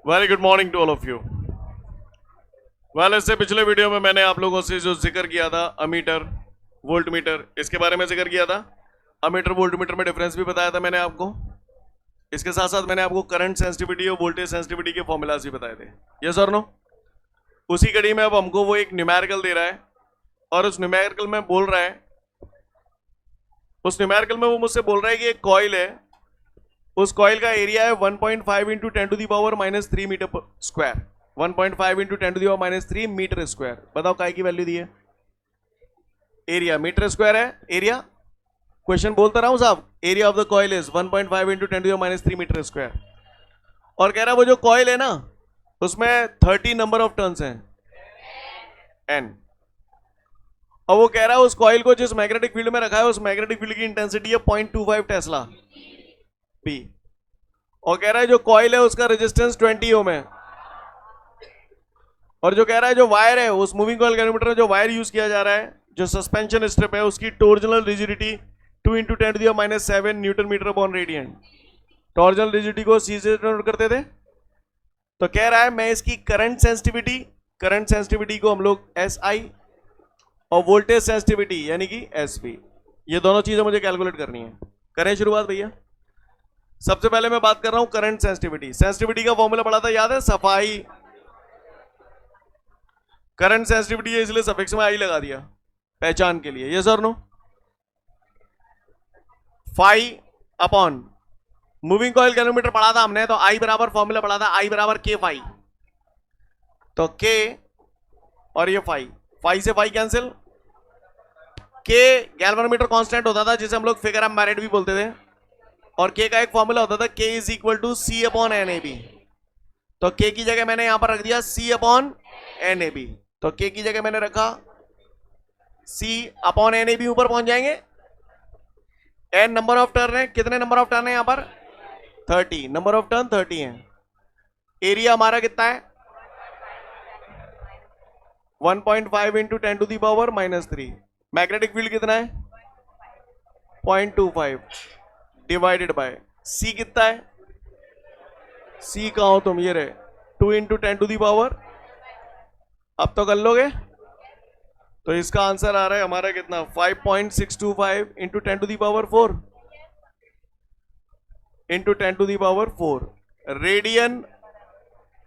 Very good morning to all of you. Well, इससे पिछले video में मैंने आप लोगों से जो जिक्र किया था अमीटर वोल्ट मीटर, इसके बारे में जिक्र किया था। अमीटर वोल्ट मीटर में डिफरेंस भी बताया था मैंने आपको। इसके साथ साथ मैंने आपको करंट सेंसिटिविटी और वोल्टेज सेंसिटिविटी के फॉर्मूलाज भी बताए थे। यस और नो? उसी कड़ी में अब हमको वो एक न्यूमेरिकल दे रहा है और उस न्यूमेरिकल में बोल रहा है, उस न्यूमेरिकल में वो मुझसे बोल रहा है कि एक कॉइल है, उस कॉइल का एरिया है 1.5 into 10⁻³ metre square. 1.5 into 10⁻³ metre square. बताओ काय की वैल्यू दी है? एरिया मीटर स्क्वायर है। एरिया क्वेश्चन बोलता रहा हूं साहब, area of the coil is 1.5 into 10⁻³ metre square. और कह रहा वो जो कॉइल है ना उसमें 30 नंबर ऑफ टर्न्स हैं, n। और वो कह रहा है उस कॉइल को जिस मैग्नेटिक फील्ड में रखा है उस मैग्नेटिक फील्ड की इंटेंसिटी है 0.25 टेस्ला P। और कह रहा है जो कॉइल है उसका रेजिस्टेंस 20 ओम है। और जो कह रहा है जो वायर है उस मूविंग कॉइल गैल्वेनोमीटर में जो वायर यूज किया जा रहा है, जो सस्पेंशन स्ट्रिप है, उसकी torsional rigidity 2 into 10⁻⁷ newton metre upon radian. Torsional rigidity को C से डिनोट करते थे। तो कह रहा है मैं इसकी करंट सेंसिटिविटी को हम लोग SI और वोल्टेज सेंसिटिविटी यानी कि SV, ये दोनों चीजें मुझे कैलकुलेट करनी है। करें शुरुआत भैया। सबसे पहले मैं बात कर रहा हूं करंट सेंसिटिविटी। सेंसिटिविटी का फॉर्मूला पढ़ा था, याद है? सफाई। करंट सेंसिटिविटी है इसलिए सफिक्स में आई लगा दिया पहचान के लिए। यस और no? Phi upon moving coil galvanometer पढ़ा था हमने, तो आई बराबर फॉर्मूला पढ़ा था, आई बराबर K फाई। तो K और ये फाई, फाई से phi cancel. K galvanometer constant होता था जिसे हम लोग फिगर ऑफ मेरिट भी बोलते थे, और K का एक फॉर्मूला होता था K is equal to C upon NAB। तो K की जगह मैंने यहां पर रख दिया C अपॉन NAB। तो K की जगह मैंने रखा C अपॉन NAB। ऊपर पहुंच जाएंगे। N नंबर ऑफ टर्न है, कितने नंबर ऑफ टर्न है यहां पर? 30 नंबर ऑफ टर्न 30 है। एरिया हमारा कितना है? 1.5 इंटू 10⁻³ मैग्नेटिक फील्ड कितना है? 0.25 डिवाइडेड बाय C कितना है? C कहाँ हो तुम? ये रहे 2 इंटू 10⁻। अब तो कर लोगे। तो इसका आंसर आ रहा है हमारा कितना? 5.625 इंटू 10⁴ इंटू 10⁴ रेडियन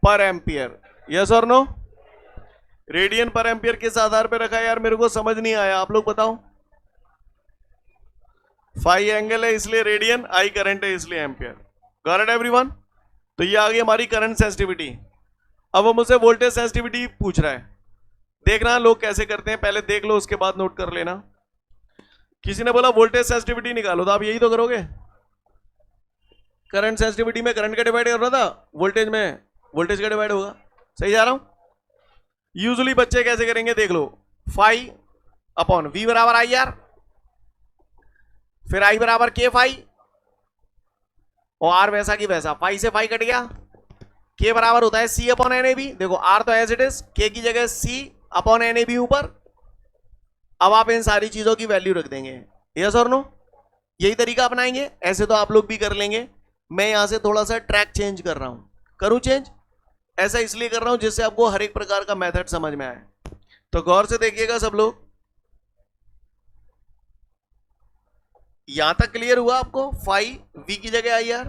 पर एम्पियर। यस और नो? रेडियन पर एम्पियर किस आधार पे रखा है यार? मेरे को समझ नहीं आया, आप लोग बताओ। फाई एंगल है इसलिए रेडियन, आई करंट है इसलिए एम्पियर। Got it everyone? तो ये आ गई हमारी करंट सेंसिटिविटी। अब वो मुझसे वोल्टेज सेंसिटिविटी पूछ रहा है। देखना लोग कैसे करते हैं, पहले देख लो उसके बाद नोट कर लेना। किसी ने बोला वोल्टेज सेंसिटिविटी निकालो, तो आप यही तो करोगे। करंट सेंसिटिविटी में करंट का डिवाइड कर रहा था, वोल्टेज में वोल्टेज का डिवाइड होगा। सही जा रहा हूं? यूजुअली बच्चे कैसे करेंगे देख लो। फाई अपॉन V बराबर IR, फिर I बराबर K फाई, और R वैसा की वैसा। फाई से फाई कट गया। K बराबर होता है C अपॉन NAB। देखो R तो एज इट इज, K की जगह C अपॉन NAB ऊपर। अब आप इन सारी चीजों की वैल्यू रख देंगे। यस और नो? यही तरीका अपनाएंगे। ऐसे तो आप लोग भी कर लेंगे, मैं यहां से थोड़ा सा ट्रैक चेंज कर रहा हूं। करूं चेंज? ऐसा इसलिए कर रहा हूं जिससे आपको हर एक प्रकार का मेथड समझ में आए। तो गौर से देखिएगा सब लोग। यहां तक क्लियर हुआ आपको? फाई V की जगह IR,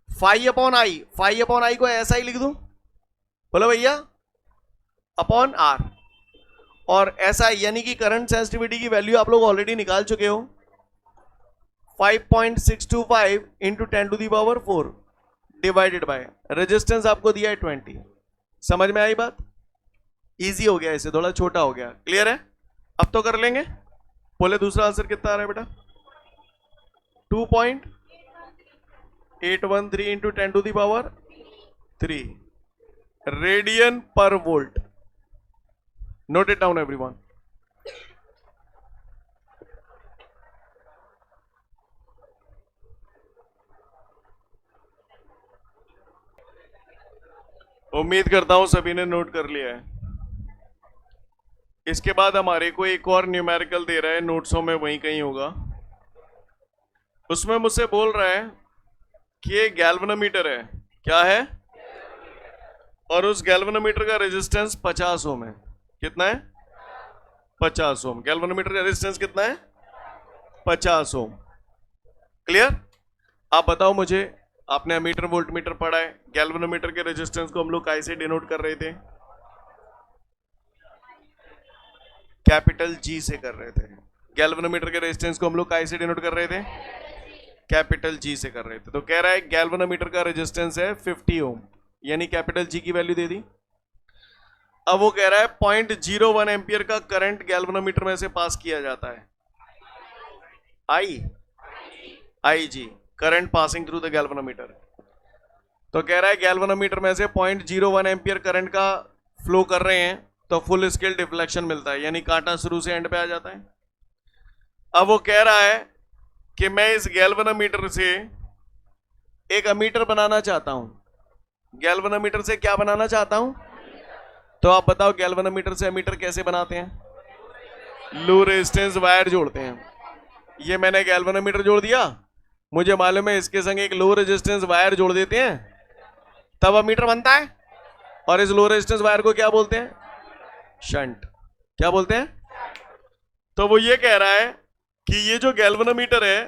फाई अपॉन आई को ऐसा ही लिख दूं, बोलो भैया, अपॉन R। और ऐसा यानी कि करंट सेंसिटिविटी की वैल्यू आप लोग ऑलरेडी निकाल चुके हो। 5.625 इंटू 10⁴ डिवाइडेड बाय रेजिस्टेंस आपको दिया है 20। समझ में आई बात? इजी हो गया, इसे थोड़ा छोटा हो गया। क्लियर है? अब तो कर लेंगे। बोले दूसरा आंसर कितना आ रहा है बेटा? 2.813 इंटू 10⁻³ रेडियन पर volt. Note it down everyone. उम्मीद करता हूं सभी ने नोट कर लिया है। इसके बाद हमारे को एक और न्यूमेरिकल दे रहा है, नोट्सों में वहीं कहीं होगा। उसमें मुझसे बोल रहा है कि ये गैल्वेनोमीटर है। क्या है? और उस गैल्वेनोमीटर का रेजिस्टेंस 50 ओम है। कितना है? 50 ओम। गैल्वेनोमीटर का रेजिस्टेंस कितना है? 50 ओम। क्लियर? आप बताओ मुझे, आपने अमीटर वोल्ट मीटर पढ़ा है, गैल्वेनोमीटर के रेजिस्टेंस को हम लोग कैसे डिनोट कर रहे थे? कैपिटल जी से कर रहे थे। गैल्वेनोमीटर के रेजिस्टेंस को हम लोग कैसे डिनोट कर रहे थे? कैपिटल जी से कर रहे थे। तो कह रहा है गैल्वेनोमीटर का रेजिस्टेंस है 50 ओम, यानी कैपिटल जी की वैल्यू दे दी। अब वो कह रहा है 0.01 एम्पियर का करंट गैल्वेनोमीटर में से पास किया जाता है। I G, current passing through the galvanometer. तो कह रहा है गैल्वेनोमीटर में से 0.01 एम्पियर करंट का फ्लो कर रहे हैं तो फुल स्केल डिफ्लेक्शन मिलता है, यानी कांटा शुरू से एंड पे आ जाता है। अब वो कह रहा है कि मैं इस गैल्वेनोमीटर से एक अमीटर बनाना चाहता हूं। गैल्वेनोमीटर से क्या बनाना चाहता हूं? तो आप बताओ गैल्वेनोमीटर से अमीटर कैसे बनाते हैं? लो रेजिस्टेंस वायर जोड़ते हैं। ये मैंने गैल्वेनोमीटर जोड़ दिया, मुझे मालूम है इसके संग एक लो रेजिस्टेंस वायर जोड़ देते हैं, तब अमीटर बनता है। और इस लो रेजिस्टेंस वायर को क्या बोलते हैं? शंट। क्या बोलते हैं? तो वो ये कह रहा है कि ये जो गैल्वेनोमीटर है,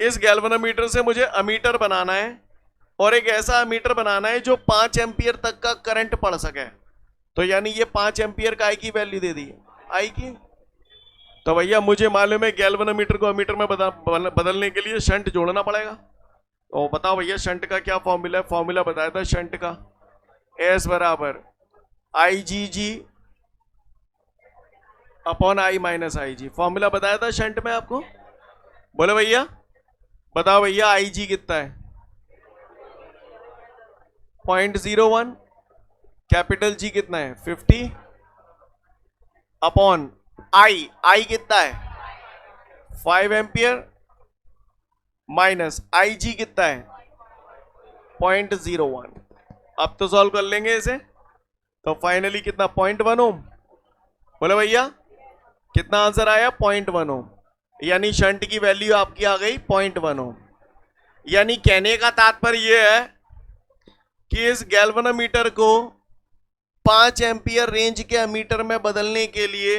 इस गैल्वेनोमीटर से मुझे अमीटर बनाना है, और एक ऐसा अमीटर बनाना है जो 5 एम्पियर तक का करंट पढ़ सके। तो यानी ये 5 एम्पियर का आई की वैल्यू दे दी, आई की। तो भैया मुझे मालूम है गैल्वेनोमीटर को अमीटर में बदलने के लिए शंट जोड़ना पड़ेगा। तो बताओ भैया शंट का क्या फॉर्मूला है? फॉर्मूला बताया था शंट का, एस बराबर I G G upon I minus I G. Formula बताया था शंट में आपको, बोले भैया? बताओ भैया आई जी कितना है? 0.01। कैपिटल जी कितना है? 50 अपॉन आई कितना है? 5 एम्पियर माइनस आई जी कितना है? 0.01। अब तो सॉल्व कर लेंगे इसे, तो फाइनली कितना? 0.1 ओम। बोले भैया कितना आंसर आया? 0.1 ओम। यानी शंट की वैल्यू आपकी आ गई 0.1 ओम। यानी कहने का तात्पर्य यह है कि इस गैल्वेनोमीटर को 5 एम्पियर रेंज के अमीटर में बदलने के लिए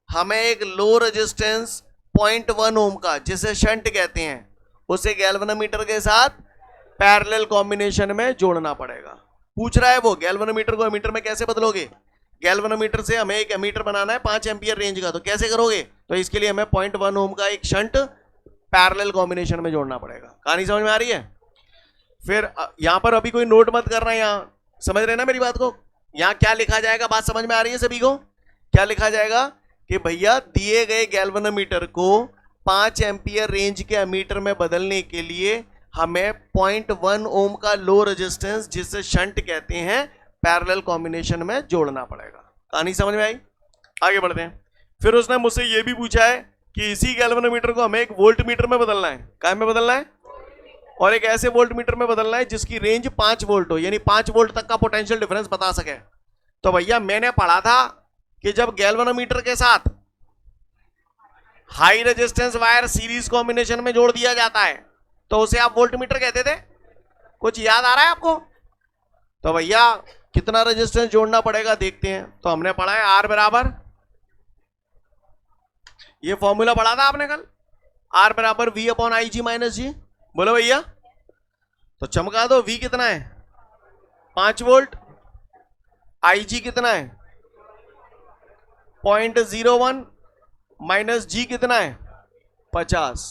हमें एक लो रेजिस्टेंस 0.1 ओम का, जिसे शंट कहते हैं, उसे गैल्वेनोमीटर के साथ पैरेलल कॉम्बिनेशन में जोड़ना पड़ेगा। पूछ रहा है वो गैल्वेनोमीटर को अमीटर में कैसे बदलोगे? गैल्वेनोमीटर से हमें एक अमीटर बनाना है 5 एम्पियर रेंज का, तो कैसे करोगे? तो इसके लिए हमें 0.1 ओम का एक शंट पैरेलल कॉम्बिनेशन में जोड़ना पड़ेगा। कहानी समझ में आ रही है? फिर यहां पर अभी कोई नोट मत करना, यहां समझ रहे ना मेरी बात को? यहां क्या लिखा जाएगा? बात समझ में आ रही है सभी को? क्या लिखा जाएगा कि भैया दिए गए गैल्वेनोमीटर को 5 एम्पियर रेंज के अमीटर में बदलने के लिए हमें 0.1 ओम का लो रेजिस्टेंस, जिसे शंट कहते हैं, पैरेलल कॉम्बिनेशन में जोड़ना पड़ेगा। कहानी समझ में आई? आगे बढ़ते हैं। फिर उसने मुझसे यह भी पूछा है कि इसी गैल्वेनोमीटर को हमें एक वोल्ट मीटर में बदलना है। क्या में बदलना है? और एक ऐसे वोल्ट मीटर में बदलना है जिसकी रेंज 5 वोल्ट हो, यानी 5 वोल्ट तक का पोटेंशियल डिफरेंस बता सके। तो भैया मैंने पढ़ा था कि जब गैल्वेनोमीटर के साथ high resistance wire series combination में जोड़ दिया जाता है तो उसे आप वोल्ट मीटर कहते थे। कुछ याद आ रहा है आपको? तो भैया कितना रेजिस्टेंस जोड़ना पड़ेगा देखते हैं। तो हमने पढ़ा है आर बराबर, ये फॉर्मूला पढ़ा था आपने कल, आर बराबर V upon I G minus G. बोलो भैया, तो चमका दो। वी कितना है? 5 वोल्ट। आई जी कितना है? 0.01 माइनस जी कितना है? 50।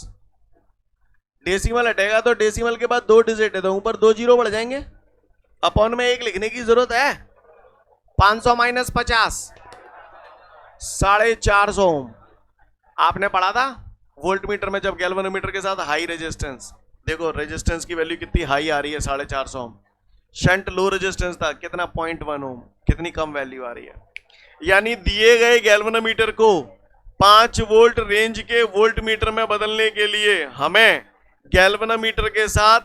डेसिमल हटेगा तो डेसिमल के बाद 2 डिजिट है, तो ऊपर 2 जीरो बढ़ जाएंगे। अपॉन में 1 लिखने की जरूरत है। 500 माइनस 50 450 ओम। आपने पढ़ा था वोल्ट मीटर में जब गैल्वेनोमीटर के साथ हाई रेजिस्टेंस, देखो रेजिस्टेंस की वैल्यू कितनी हाई आ रही है, 450 ओम। शंट लो रेजिस्टेंस था कितना? 0.1 ओम। कितनी कम वैल्यू आ रही है। यानी दिए गए गैल्वेनोमीटर को 5 वोल्ट रेंज के वोल्ट मीटर में बदलने के लिए हमें गैल्वेनोमीटर के साथ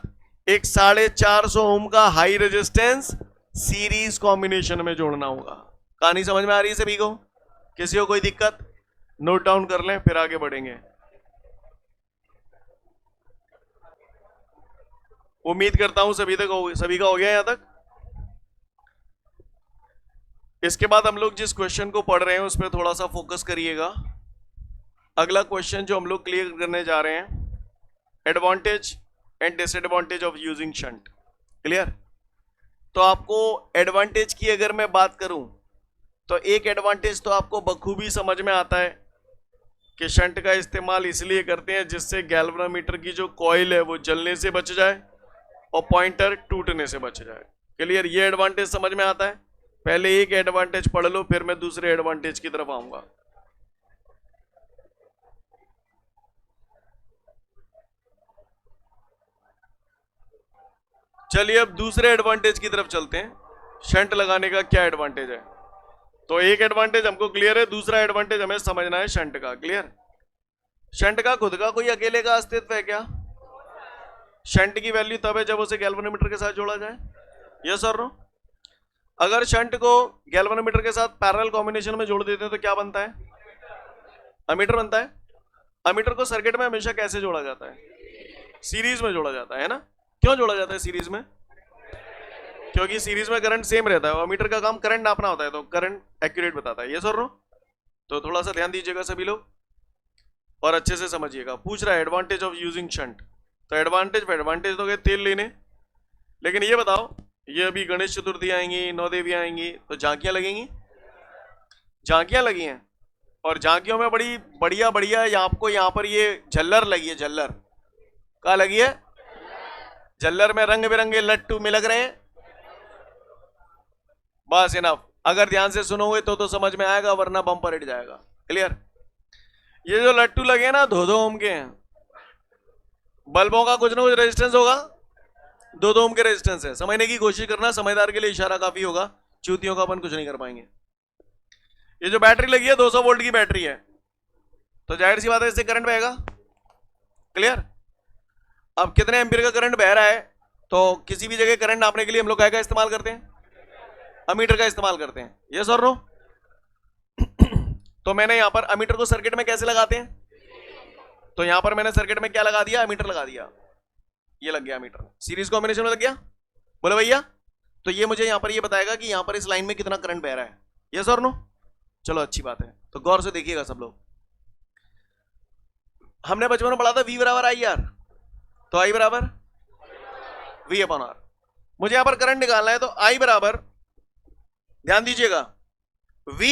एक 450 ओम का हाई रेजिस्टेंस सीरीज कॉम्बिनेशन में जोड़ना होगा। कहानी समझ में आ रही है सभी को? किसी को कोई दिक्कत? नोट डाउन कर लें, फिर आगे बढ़ेंगे। उम्मीद करता हूं सभी का हो गया यहां तक। इसके बाद हम लोग जिस क्वेश्चन को पढ़ रहे हैं उस पर थोड़ा सा फोकस करिएगा। अगला क्वेश्चन जो हम लोग क्लियर करने जा रहे हैं, advantage and disadvantage of using shunt. Clear? तो आपको एडवांटेज की अगर मैं बात करूं तो एक एडवांटेज तो आपको बखूबी समझ में आता है कि शंट का इस्तेमाल इसलिए करते हैं जिससे गैल्वेनोमीटर की जो कॉइल है वो जलने से बच जाए और पॉइंटर टूटने से बच जाए। क्लियर? ये एडवांटेज समझ में आता है। पहले एक एडवांटेज पढ़ लो, फिर मैं दूसरे एडवांटेज की तरफ आऊंगा। चलिए अब दूसरे एडवांटेज की तरफ चलते हैं। शंट लगाने का क्या एडवांटेज है? तो एक एडवांटेज हमको क्लियर है, दूसरा एडवांटेज हमें समझना है शंट का। क्लियर? शंट का खुद का कोई अकेले का अस्तित्व है क्या? शंट की वैल्यू तब है जब उसे गैल्वेनोमीटर के साथ जोड़ा जाए। यस और नो? अगर शंट को गैल्वेनोमीटर के साथ पैरेलल कॉम्बिनेशन में जोड़ देते हैं तो क्या बनता है? अमीटर बनता है। अमीटर को सर्किट में हमेशा कैसे जोड़ा जाता है? सीरीज में जोड़ा जाता है ना? क्यों जोड़ा जाता है सीरीज में? क्योंकि सीरीज में करंट सेम रहता है। अमीटर का काम करंट नापना होता है, तो करंट एक्यूरेट बताता है। यस और नो? तो थोड़ा सा ध्यान दीजिएगा सभी लोग और अच्छे से समझिएगा। पूछ रहा है एडवांटेज ऑफ यूजिंग शंट। तो एडवांटेज तो गए तेल लेने, लेकिन ये बताओ, ये अभी गणेश चतुर्थी आएंगी, नौ देवी आएंगी, तो झांकियां लगेंगी। झांकियां लगी हैं और झांकियों में बड़ी बढ़िया बढ़िया आपको यहाँ पर ये झल्लर लगी है। झल्लर कहाँ लगी है? झल्लर में रंग बिरंगे लट्टू में लग रहे हैं। बस इनफ। अगर ध्यान से सुनोगे तो समझ में आएगा, वरना बम पर हिट जाएगा। क्लियर? ये जो लट्टू लगे ना 2-2 ओम के हैं। बल्बों का कुछ ना कुछ रेजिस्टेंस होगा, 2-2 ओम के रेजिस्टेंस है। समझने की कोशिश करना, समझदार के लिए इशारा काफी होगा, चूतियों का अपन कुछ नहीं कर पाएंगे। ये जो बैटरी लगी है 200 वोल्ट की बैटरी है, तो जाहिर सी बात है इससे करंट बहेगा। क्लियर? अब कितने एम्पीयर का करंट बह रहा है, तो किसी भी जगह करंट नापने के लिए हम लोग क्या का इस्तेमाल करते हैं? अमीटर का इस्तेमाल करते हैं। यस और नो? तो मैंने यहां पर अमीटर को सर्किट में कैसे लगाते हैं? तो यहां पर मैंने सर्किट में क्या लगा दिया? अमीटर लगा दिया। ये लग गया अमीटर, सीरीज कॉम्बिनेशन में लग गया। बोले भैया, तो ये मुझे यहां पर ये बताएगा कि यहां पर इस लाइन में कितना करंट बह रहा है। यस और नो? चलो अच्छी बात है। तो गौर से देखिएगा सब लोग। हमने बचपन में पढ़ा था V बराबर आई आर, तो I बराबर V अपॉन आर। मुझे यहां पर करंट निकालना है, तो I बराबर, ध्यान दीजिएगा, V,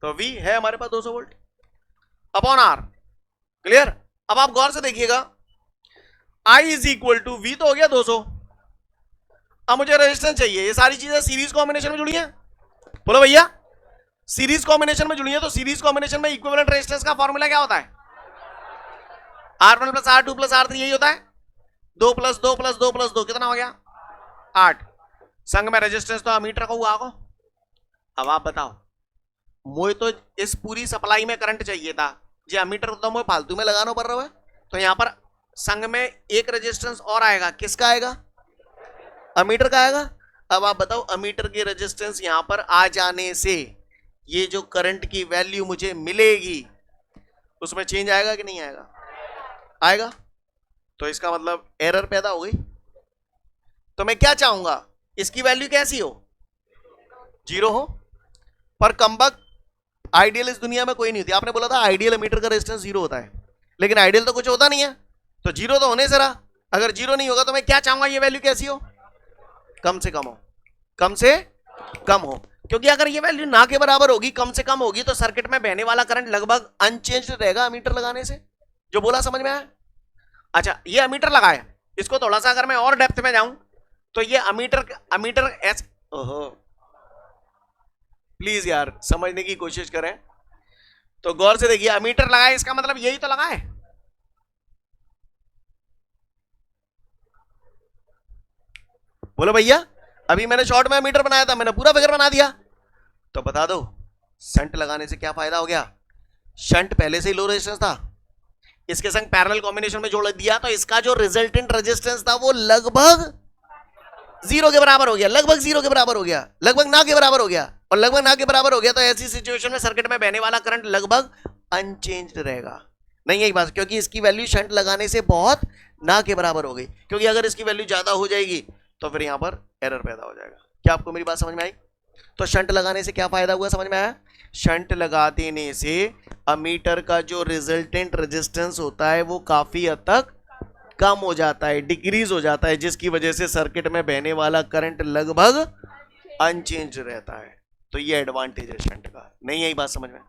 तो V है हमारे पास 200 वोल्ट अपॉन आर। क्लियर? अब आप गौर से देखिएगा, I is equal to V तो हो गया 200। अब मुझे रेजिस्टेंस चाहिए। ये सारी चीजें सीरीज कॉम्बिनेशन में जुड़ी हैं। बोलो भैया, सीरीज कॉम्बिनेशन में जुड़ी है, तो सीरीज कॉम्बिनेशन में इक्विवेलेंट रेजिस्टेंस का फॉर्मूला क्या होता है? R1 plus R2 plus R3, यही होता है। 2 प्लस 2 प्लस 2 प्लस 2 कितना हो गया? 8। संग में रेजिस्टेंस तो अमीटर का हुआ। अब आप बताओ, मुझे तो इस पूरी सप्लाई में करंट चाहिए था, जी अमीटर तो मुझे फालतू में लगाना पड़ रहा है। तो यहां पर संग में एक रेजिस्टेंस और आएगा। किसका आएगा? अमीटर का आएगा। अब आप बताओ, अमीटर की रेजिस्टेंस यहां पर आ जाने से ये जो करंट की वैल्यू मुझे मिलेगी उसमें चेंज आएगा कि नहीं आएगा? आएगा। तो इसका मतलब एरर पैदा हो गई। तो मैं क्या चाहूंगा, इसकी वैल्यू कैसी हो? 0 हो। पर कमबख्त आइडियल इस दुनिया में कोई नहीं होती। आपने बोला था आइडियल अमीटर का रेजिस्टेंस 0 होता है, लेकिन आइडियल तो कुछ होता नहीं है। तो 0 तो होने से रहा। अगर 0 नहीं होगा तो मैं क्या चाहूंगा, ये वैल्यू कैसी हो? कम से कम हो। कम से कम हो, क्योंकि अगर ये वैल्यू ना के बराबर होगी, कम से कम होगी, तो सर्किट में बहने वाला करंट लगभग अनचेंज्ड रहेगा अमीटर लगाने से। जो बोला समझ में आया? अच्छा, ये अमीटर लगाया, इसको थोड़ा सा अगर मैं और डेप्थ में जाऊं तो ये अमीटर एस, ओहो प्लीज यार समझने की कोशिश करें। तो गौर से देखिए, अमीटर लगाए इसका मतलब यही तो लगाए। बोलो भैया, अभी मैंने शॉर्ट में अमीटर बनाया था, मैंने पूरा फिगर बना दिया। तो बता दो, शंट लगाने से क्या फायदा हो गया? शंट पहले से ही लो रेजिस्टेंस था, इसके संग पैरेलल कॉम्बिनेशन में जोड़ दिया, तो इसका जो रिजल्टेंट रेजिस्टेंस था वो लगभग 0 के बराबर हो गया। लगभग 0 के बराबर हो गया, लगभग ना के बराबर हो गया। और लगभग ना के बराबर हो गया तो ऐसी सिचुएशन में सर्किट में बहने वाला करंट लगभग अनचेंज्ड रहेगा। नहीं यही बात, क्योंकि इसकी वैल्यू शंट लगाने से बहुत ना के बराबर हो गई। क्योंकि अगर इसकी वैल्यू ज्यादा हो जाएगी तो फिर यहां पर एरर पैदा हो जाएगा। क्या आपको मेरी बात समझ में आई? तो शंट लगाने से क्या फायदा हुआ, समझ में आया? शंट लगा देने से अमीटर का जो रिजल्टेंट रेजिस्टेंस होता है वो काफी हद तक कम हो जाता है, डिक्रीज हो जाता है, जिसकी वजह से सर्किट में बहने वाला करंट लगभग अनचेंज रहता है। तो ये एडवांटेज है शंट का। नहीं यही बात समझ में?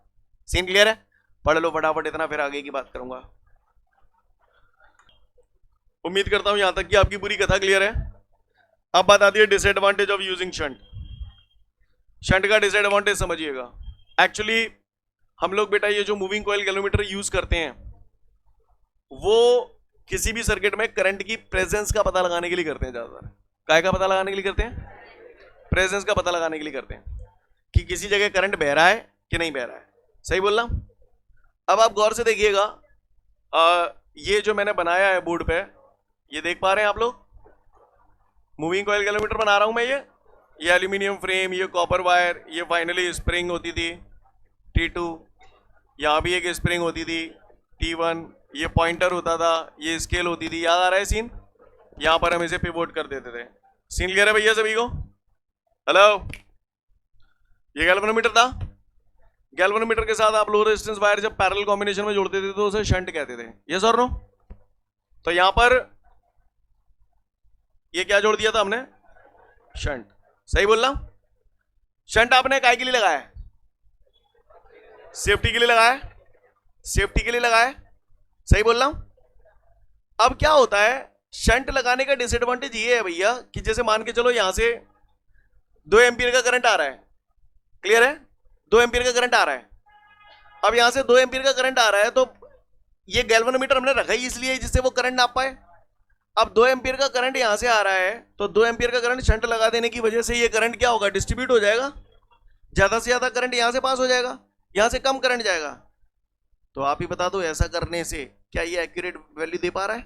सीन क्लियर है? पढ़ लो फटाफट इतना, फिर आगे की बात करूंगा। उम्मीद करता हूं यहां तक कि आपकी पूरी कथा क्लियर है। अब बात आती है disadvantage of using shunt. Shunt का डिसएडवांटेज समझिएगा। एक्चुअली हम लोग बेटा ये जो मूविंग कॉइल गैल्वेनोमीटर यूज करते हैं वो किसी भी सर्किट में करंट की प्रेजेंस का पता लगाने के लिए करते हैं। ज्यादातर काय का पता लगाने के लिए करते हैं? प्रेजेंस का पता लगाने के लिए करते हैं कि किसी जगह करंट बह रहा है कि नहीं बह रहा है। सही बोल रहा? अब आप गौर से देखिएगा, ये जो मैंने बनाया है बोर्ड पे, ये देख पा रहे हैं आप लोग? मूविंग कॉइल गैल्वेनोमीटर बना रहा हूं मैं। ये एल्यूमिनियम फ्रेम, ये कॉपर वायर, ये फाइनली स्प्रिंग होती थी T2, यहां भी एक स्प्रिंग होती थी T1, ये पॉइंटर होता था, ये स्केल होती थी। याद आ रहा है सीन? यहां पर हम इसे पिवोट कर देते थे। सीन क्लियर है भैया सभी को? हेलो, ये गैल्वेनोमीटर था। गैल्वेनोमीटर के साथ आप लो रेजिस्टेंस वायर जब पैरेलल कॉम्बिनेशन में जोड़ते थे तो उसे शंट कहते थे। यस और नो? तो यहां पर ये क्या जोड़ दिया था हमने? शंट। सही बोल रहा? शंट आपने काय के लिए लगाया? सेफ्टी के लिए लगाया। सेफ्टी के लिए लगाया। सही बोल रहा हूं? अब क्या होता है, शंट लगाने का डिसएडवांटेज ये है भैया कि जैसे मान के चलो यहां से 2 एम्पीयर का करंट आ रहा है। क्लियर है? 2 एम्पीयर का करंट आ रहा है। अब यहां से 2 एम्पीयर का करंट आ रहा है तो ये गैल्वेनोमीटर हमने रखा ही इसलिए जिससे वो करंट नाप पाए। अब 2 एम्पीयर का करंट यहां से आ रहा है तो 2 एम्पीयर का करंट शंट लगा देने की वजह से ये करंट क्या होगा? डिस्ट्रीब्यूट हो जाएगा। ज्यादा से ज्यादा करंट यहां से पास हो जाएगा, यहां से कम करंट जाएगा। तो आप ही बता दो ऐसा करने से क्या ये एक्यूरेट वैल्यू दे पा रहा है?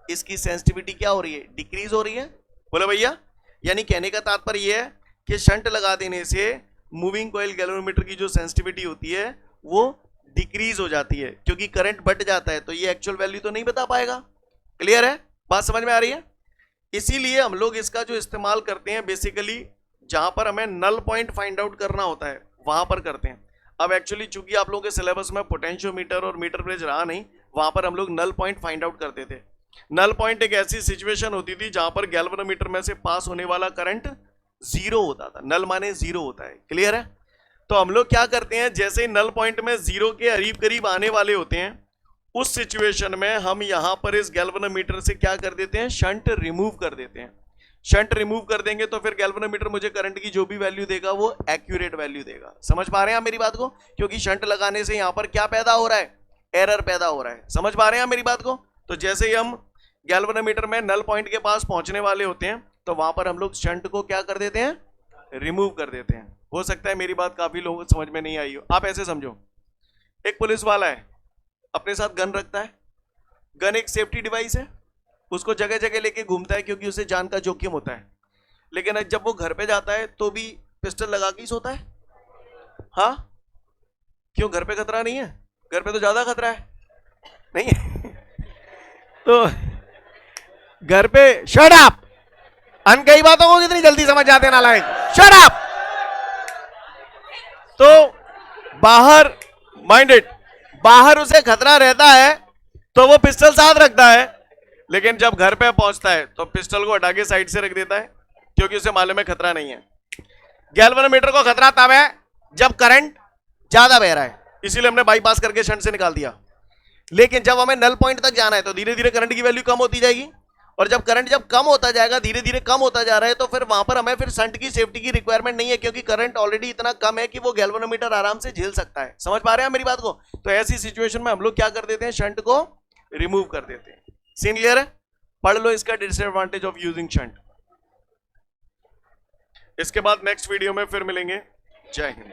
इसकी सेंसिटिविटी क्या हो रही है? डिक्रीज हो रही है। बोलो भैया, यानी कहने का तात्पर्य यह है कि शंट लगा देने से मूविंग कॉइल गैल्वेनोमीटर की जो सेंसिटिविटी होती है वो डिक्रीज हो जाती है, क्योंकि करंट बढ़ जाता है तो ये एक्चुअल वैल्यू तो नहीं बता पाएगा। क्लियर है? बात समझ में आ रही है? इसीलिए हम लोग इसका जो इस्तेमाल करते हैं बेसिकली जहां पर हमें नल पॉइंट फाइंड आउट करना होता है वहां पर करते हैं। अब एक्चुअली चूंकि आप लोगों के सिलेबस में पोटेंशियोमीटर और मीटर ब्रिज रहा नहीं, वहां पर हम लोग नल पॉइंट फाइंड आउट करते थे। नल पॉइंट एक ऐसी सिचुएशन होती थी जहां पर गैल्वेनोमीटर में से पास होने वाला करंट जीरो होता था। नल माने जीरो होता है। क्लियर है? तो हम लोग क्या करते हैं, जैसे नल पॉइंट में जीरो के करीब करीब आने वाले होते हैं उस सिचुएशन में हम यहां पर इस गैल्वेनोमीटर से क्या कर देते हैं? शंट रिमूव कर देते हैं। शंट रिमूव कर देंगे तो फिर गैल्वेनोमीटर मुझे करंट की जो भी वैल्यू देगा वो एक्यूरेट वैल्यू देगा। समझ पा रहे हैं आप मेरी बात को? क्योंकि शंट लगाने से यहां पर क्या पैदा हो रहा है? एरर पैदा हो रहा है। समझ पा रहे हैं आप मेरी बात को? तो जैसे ही हम गैल्वेनोमीटर में नल पॉइंट के पास पहुंचने वाले होते हैं तो वहां पर हम लोग शंट को क्या कर देते हैं? रिमूव कर देते हैं। हो सकता है मेरी बात काफी लोगों को समझ में नहीं आई हो। आप ऐसे समझो, एक पुलिस वाला है, अपने साथ गन रखता है। गन एक सेफ्टी डिवाइस है, उसको जगह जगह लेके घूमता है क्योंकि उसे जान का जोखिम होता है। लेकिन जब वो घर पे जाता है तो भी पिस्टल लगा के ही सोता है। हाँ, क्यों? घर पे खतरा नहीं है? घर पे तो ज्यादा खतरा है, नहीं है? तो घर पे शट अप, अनकही बातों को कितनी जल्दी समझ जाते हैं नालायक। Shut up. तो बाहर माइंडेड, बाहर उसे खतरा रहता है तो वो पिस्टल साथ रखता है, लेकिन जब घर पे पहुंचता है तो पिस्टल को हटा के साइड से रख देता है क्योंकि उसे मालूम है खतरा नहीं है। गैल्वेनोमीटर को खतरा तब है जब करंट ज्यादा बह रहा है, इसीलिए हमने बाईपास करके शंट से निकाल दिया। लेकिन जब हमें नल पॉइंट तक जाना है तो धीरे धीरे करंट की वैल्यू कम होती जाएगी, और जब करंट कम होता जाएगा, धीरे धीरे कम होता जा रहा है, तो फिर वहां पर हमें फिर शंट की सेफ्टी की रिक्वायरमेंट नहीं है क्योंकि करंट ऑलरेडी इतना कम है कि वो गैल्वेनोमीटर आराम से झेल सकता है। समझ पा रहे हैं मेरी बात को? तो ऐसी सिचुएशन में हम लोग क्या कर देते हैं? शंट को रिमूव कर देते हैं। सीन क्लियर है? पढ़ लो इसका डिसएडवांटेज ऑफ यूजिंग शंट। इसके बाद नेक्स्ट वीडियो में फिर मिलेंगे। जय हिंद।